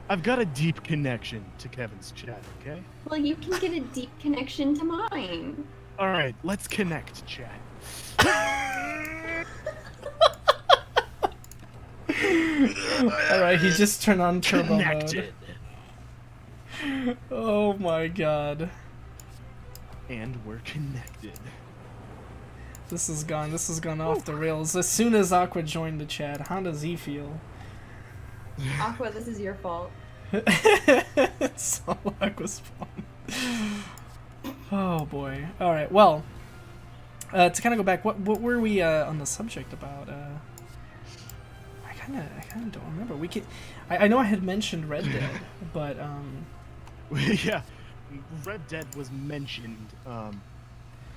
I've got a deep connection to Kevin's chat, okay? Well, you can get a deep connection to mine. Alright, let's connect, chat. Alright, he just turned on turbo Connected. mode. Oh my god. And we're connected. This has gone off the rails. As soon as Aqua joined the chat, how does he feel? Aqua, this is your fault. It's all Aqua's fault. Oh boy. Alright, well, to kind of go back, what were we on the subject about? I kind of don't remember. I know I had mentioned Red Dead, but Yeah, Red Dead was mentioned.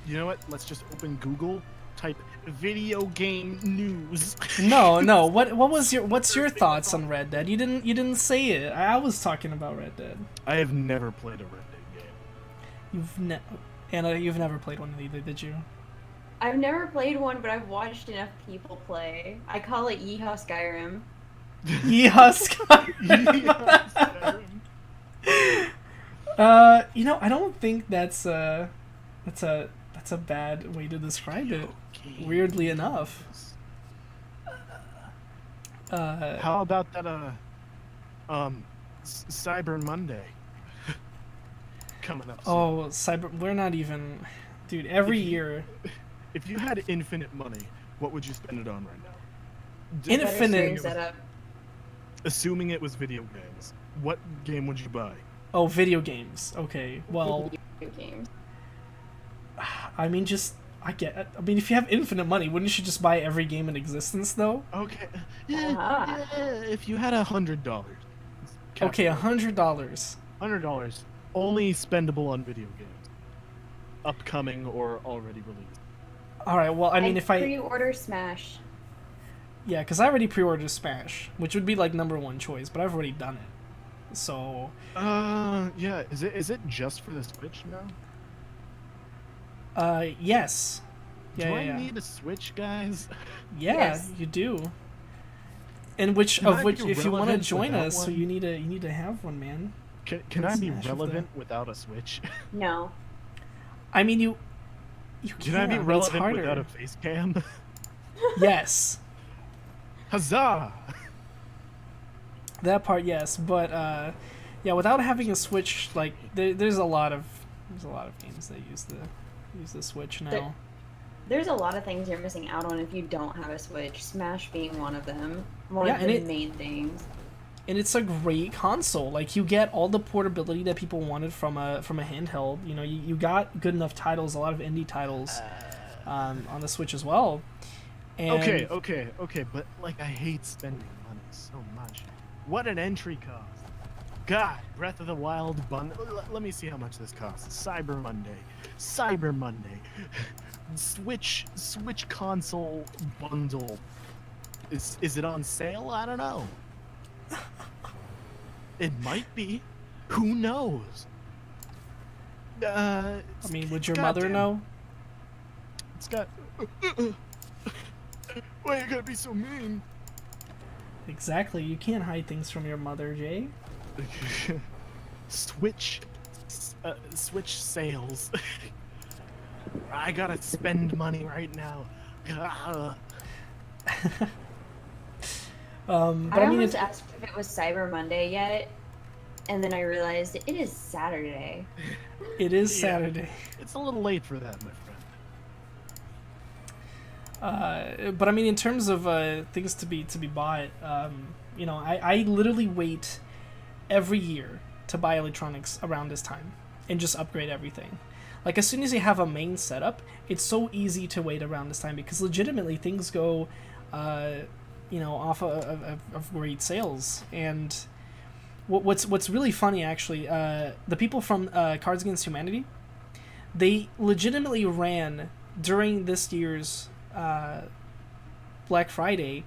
You know what? Let's just open Google, type video game news. no. What's your thoughts on Red Dead? You didn't say it. I was talking about Red Dead. I have never played a Red Dead game. Anna, you've never played one either, did you? I've never played one, but I've watched enough people play. I call it Yeehaw Skyrim. Yeehaw Skyrim. You know, I don't think that's a bad way to describe it. Weirdly enough. How about that Cyber Monday? coming up soon. Oh, we're not even, dude. Every year, if you had infinite money, what would you spend it on right now? Infinite. Assuming it was video games, what game would you buy? Oh, video games. Okay, well, Video games. I mean, if you have infinite money, wouldn't you just buy every game in existence, though? Okay. Uh-huh. If you had $100. Okay, $100. $100 only spendable on video games, upcoming or already released. All right. Well, I mean, if I pre-order Smash. yeah, because I already pre-ordered Smash, which would be like #1 choice, but I've already done it. So. Yeah. Is it just for the Switch now? Yes. Yeah. Do yeah, I yeah. need a Switch, guys? Yeah, Yes. you do. And which Can I be if you want to relevant join without us, so one? you need to have one, man. Can I be Smash with relevant without a Switch? No. I mean, you Can I be but it's relevant harder. without a face cam? Yes. Huzzah! That part, yes, but yeah, without having a Switch, like there's a lot of games that use the Switch now. There's a lot of things you're missing out on if you don't have a Switch. Smash being one of them. One Yeah, of and the it- main things. And it's a great console. Like, you get all the portability that people wanted from a handheld. You know, you got good enough titles, a lot of indie titles, on the Switch as well. And Okay, but like I hate spending money so much. What an entry cost! God, Breath of the Wild bundle. Let me see how much this costs. Cyber Monday, Switch console bundle. Is it on sale? I don't know. It might be. Who knows? I mean, would your God mother damn. know? It's got. Why you gotta be so mean? Exactly. You can't hide things from your mother, Jay. Switch sales. I gotta spend money right now. But I I mean, almost it's, asked if it was Cyber Monday yet, and then I realized it is Saturday. it is Yeah. Saturday. It's a little late for that, my friend. But I mean, in terms of things to be bought, you know, I literally wait every year to buy electronics around this time and just upgrade everything. Like, as soon as you have a main setup, it's so easy to wait around this time because legitimately things go, you know, off of great sales. And what's really funny, actually, the people from Cards Against Humanity, they legitimately ran during this year's Black Friday,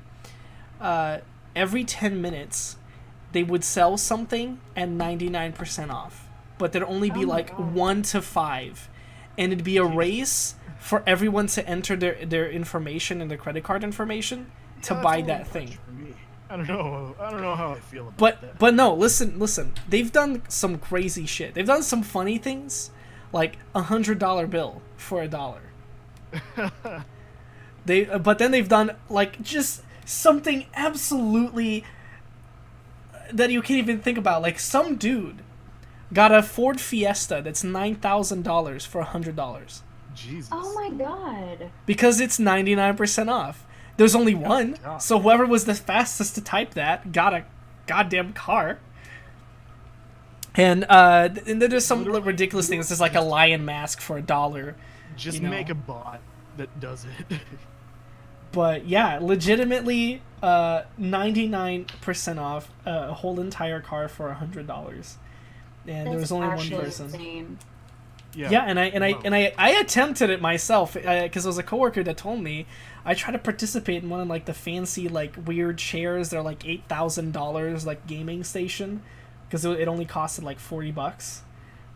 every 10 minutes they would sell something at 99% off, but there'd only be Oh my like God. 1 to 5, and it'd be a race for everyone to enter their information and their credit card information to Yeah, buy that's a that little thing. much for me. I don't know how I feel about that. But no, listen. They've done some crazy shit. They've done some funny things, like $100 bill for $1. But then they've done like just something absolutely that you can't even think about. Like, some dude got a Ford Fiesta that's $9,000 for $100 Jesus. Oh my god. because it's 99% off. There's only one, God. so whoever was the fastest to type that got a goddamn car. And then there's some Literally, ridiculous things. There's like a lion mask for $1. Just you know. make a bot that does it. But yeah, legitimately, 99% off a whole entire car for $100, and there was only one actually person. insane. Yeah, and Wow. I attempted it myself because there was a coworker that told me. I tried to participate in one of like the fancy like weird chairs. They're like $8,000 like gaming station because it only costed like $40.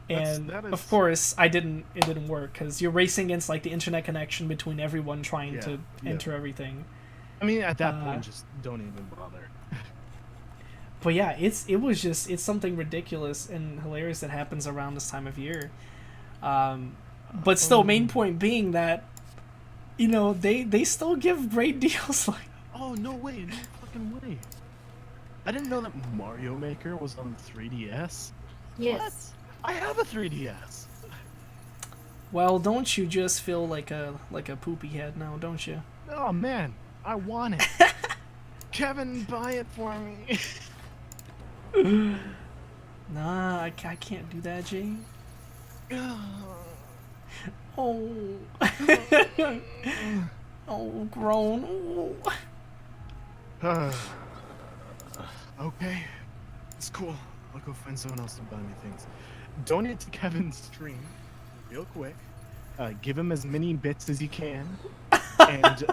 And That of is- course, it didn't work because you're racing against like the internet connection between everyone trying Yeah, to yeah. enter everything. I mean, at that Uh, point, just don't even bother. But yeah, it's something ridiculous and hilarious that happens around this time of year. But still, main point being that, you know, they still give great deals. Like, Oh, no way, no fucking way. I didn't know that Mario Maker was on 3DS. Yes. I have a 3DS. Well, don't you just feel like a poopy head now, don't you? Oh man, I want it. Kevin, buy it for me. Nah, I can't do that, Jay. Oh. Oh, groan. Oh. Okay, it's cool. I'll go find someone else to buy me things. Donate to Kevin's stream, real quick. Give him as many bits as you can, and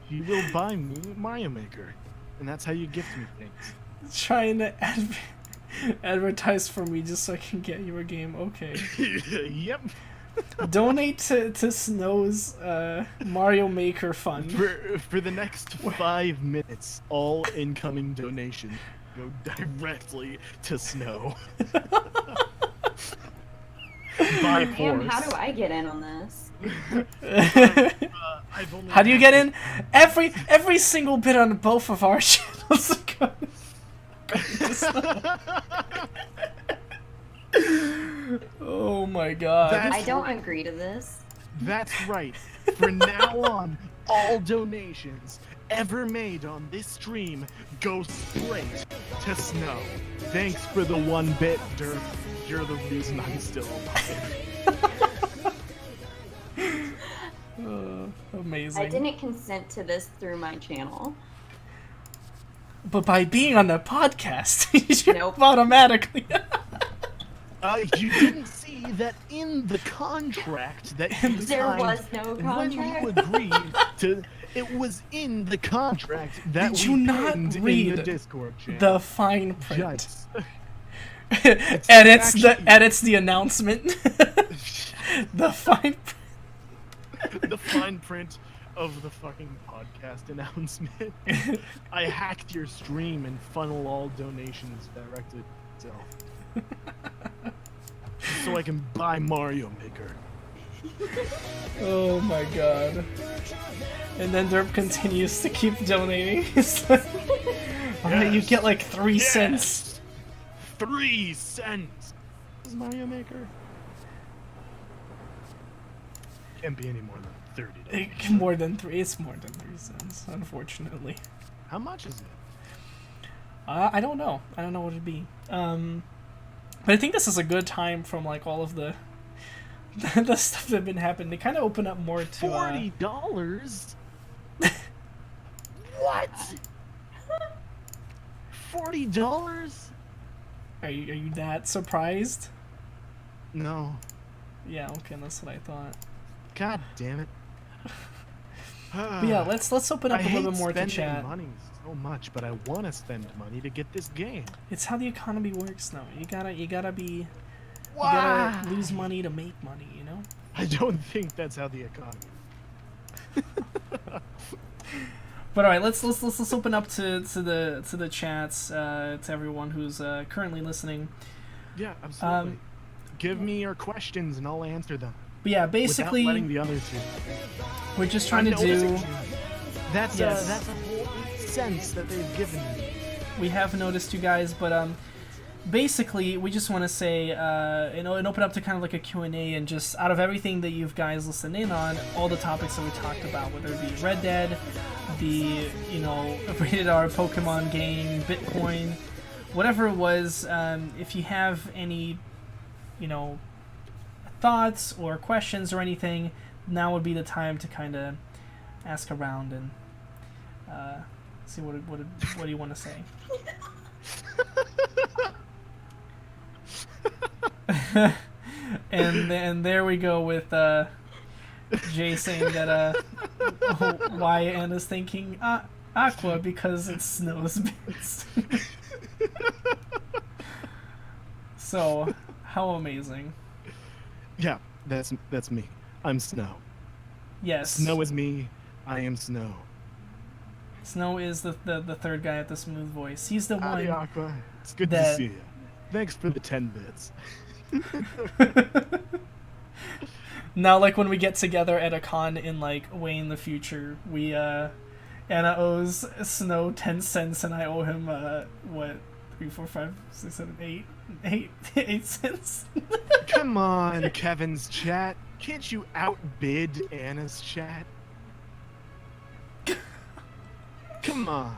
he will buy me Mario Maker, and that's how you gift me things. Trying to advertise for me just so I can get you a game. Okay. Yep. Donate to Snow's Mario Maker fund. For the next 5 minutes, all incoming donations go directly to Snow. By force. Damn, how do I get in on this? How do you get in? Every single bit on both of our channels goes. Oh my god. I don't agree to this. That's right. From now on, all donations ever made on this stream go straight to Snow. Thanks for the 1 bit, Dirk. You're the reason I'm still alive. Amazing. I didn't consent to this through my channel. But by being on the podcast, you Nope. automatically. You didn't see that in the contract that you There signed was no when you contract. agreed to. It was in the contract that Did we you not pinned in read the Discord channel. the fine print? Just edits the announcement. The fine print. the fine print of the fucking podcast announcement. I hacked your stream and funnel all donations directed to itself. So I can buy Mario Maker. Oh my god. And then Derp continues to keep donating. It's like, alright, you get like 3 cents. 3 cents! Is Mario Maker? Can't be any more than $30. More than 3. It's more than 3 cents, unfortunately. How much is it? I don't know. I don't know what it'd be. But I think this is a good time from like all of the the stuff that have been happening. They kind of open up more to $40? What? $40? Are you that surprised? No. Yeah, okay, that's what I thought. God damn it. But yeah, let's open up a little bit more to chat. I hate spending money so much, but I want to spend money to get this game. It's how the economy works now. You gotta be. You Why? gotta lose money to make money. You know. I don't think that's how the economy. But all right, let's open up to the chats to everyone who's currently listening. Yeah, absolutely. Give me your questions and I'll answer them. But yeah, basically, without letting the others do. we're just trying to do. That's Yes. that's a whole sense that they've given me. We have noticed you guys, but basically, we just want to say and open up to kind of like a Q&A, and just out of everything that you guys listened in on, all the topics that we talked about, whether it be Red Dead, the rated R Pokemon game, Bitcoin, whatever it was, if you have any thoughts or questions or anything, now would be the time to kind of ask around and see what do you want to say. and there we go with Jay saying that why Anna's thinking Aqua because it snows bits. So how amazing. Yeah, that's me. I'm Snow. Yes. Snow is me. I am Snow. Snow is the third guy with the smooth voice. He's the Howdy, one. Aqua. It's good to that- see you. Thanks for the 10 bits. Now, like when we get together at a con in like way in the future, we Anna owes Snow 10 cents and I owe him what 3, 4, 5, 6, 7, 8 cents. Come on, Kevin's chat. Can't you outbid Anna's chat? Come on.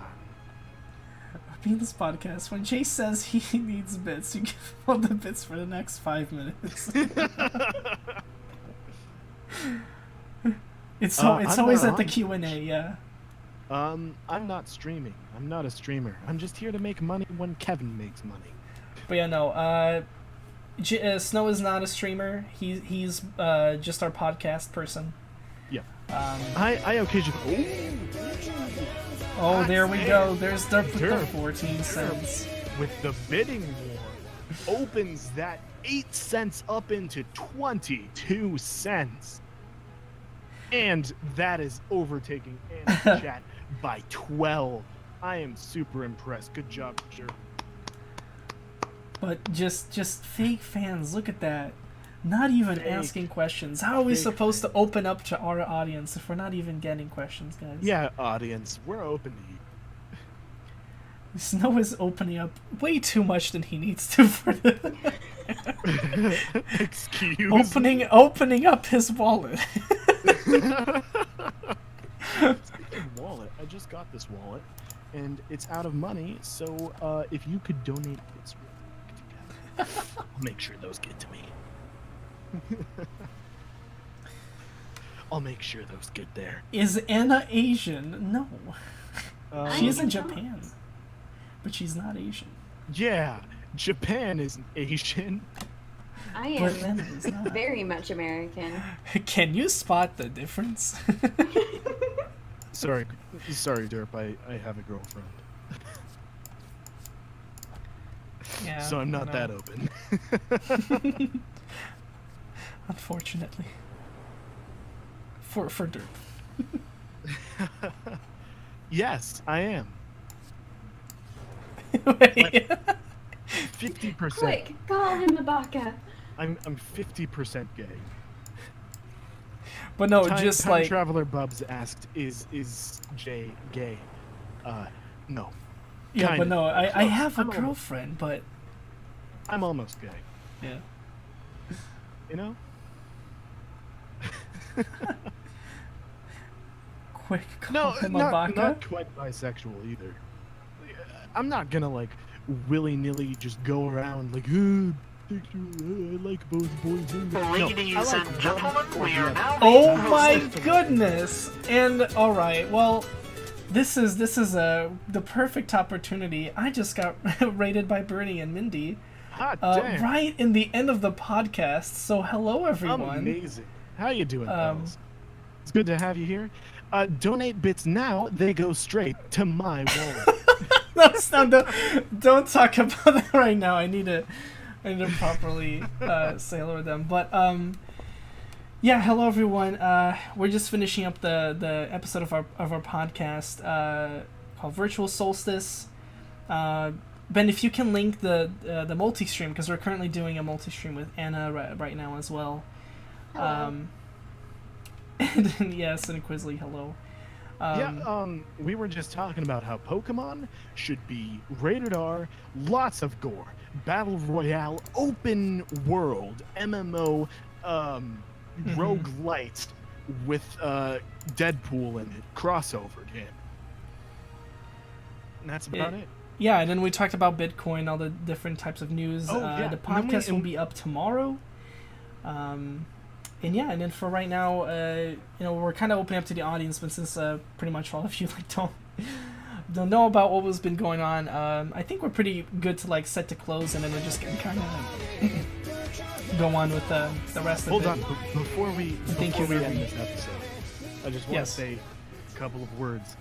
In this podcast, when Jay says he needs bits, you give him all the bits for the next 5 minutes. it's always at the Q&A, yeah. I'm not streaming. I'm not a streamer. I'm just here to make money when Kevin makes money. But yeah, no. Snow is not a streamer. He's just our podcast person. Yeah. I occasionally. Oh, there we go. There's the 14 cents. With the bidding war, opens that 8 cents up into 22 cents. And that is overtaking Anna's chat by 12. I am super impressed. Good job, sure. But just fake fans, look at that. Not even asking questions. How are we supposed to open up to our audience if we're not even getting questions, guys? Yeah, audience, we're open to you. Snow is opening up way too much than he needs to for the Excuse opening up his wallet. Wallet. I just got this wallet, and it's out of money. So if you could donate bits together, I'll make sure those get to me. I'll make sure those get there. Is Anna Asian? No. She is in not. Japan. But she's not Asian. Yeah, Japan is Asian. I But am Anna is not. very much American. Can you spot the difference? Sorry, Derp. I have a girlfriend, Yeah. so I'm not that open. Unfortunately. For Derp. Yes, I am. Wait. 50%. Quick, call him a baka. I'm 50% gay. But no, Time just like Traveler Bubs asked, is Jay gay? No. yeah, Kinda. but no, I have a I'm almost- girlfriend, but I'm almost gay. yeah. You know? Quick, call No, him a not baka. quite bisexual either. I'm not gonna like willy-nilly just go around like, I like both boys and girls. Ladies No, I like and gentlemen, we are now Oh being my hosted- goodness! And all right, well, this is the perfect opportunity. I just got rated by Bernie and Mindy Hot damn. right in the end of the podcast. So hello everyone. Amazing. How you doing, Um, fellas? It's good to have you here. Donate bits now. They go straight to my wallet. No, stop! Don't talk about that right now. I need to properly say hello to them. But yeah, hello everyone. We're just finishing up the episode of our podcast called Virtual Solstice. Ben, if you can link the multi-stream, because we're currently doing a multi-stream with Anna right now as well. Hello. And then, yes, and Quizly, hello. We were just talking about how Pokemon should be rated R, lots of gore, battle royale, open world, MMO, roguelite with Deadpool in it, crossover game. And that's about it. Yeah, and then we talked about Bitcoin, all the different types of news. Oh, yeah. The And then podcast will be up tomorrow. And yeah, and then for right now, we're kind of opening up to the audience, but since pretty much all of you don't know about what was been going on, I think we're pretty good to like set to close, and then we're just gonna kind of go on with the rest Hold of it. on, before we Thank you, end Ruby. this episode, I just want Yes. to say a couple of words.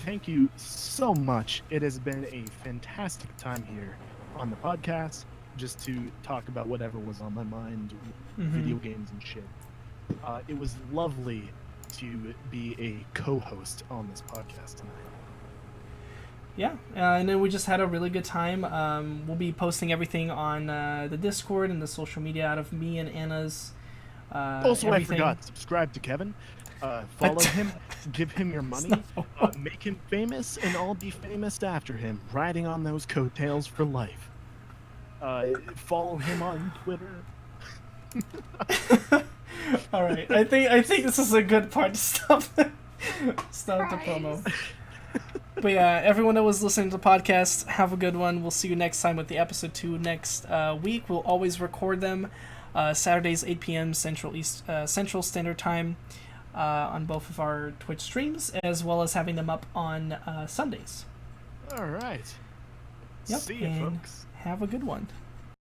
Thank you so much. It has been a fantastic time here on the podcast, just to talk about whatever was on my mind, video games and shit. It was lovely to be a co-host on this podcast tonight. Yeah, and then we just had a really good time. We'll be posting everything on the Discord and the social media out of me and Anna's. Also, everything. I forgot, subscribe to Kevin. Follow him, give him your money, No. make him famous, and I'll be famous after him, riding on those coattails for life. Follow him on Twitter. All right, I think this is a good part to stop the promo. But yeah, everyone that was listening to the podcast, have a good one. We'll see you next time with the episode 2 next week. We'll always record them Saturdays 8 p.m. Central Standard Time on both of our Twitch streams, as well as having them up on Sundays. All right. Yep, See you, and folks. have a good one.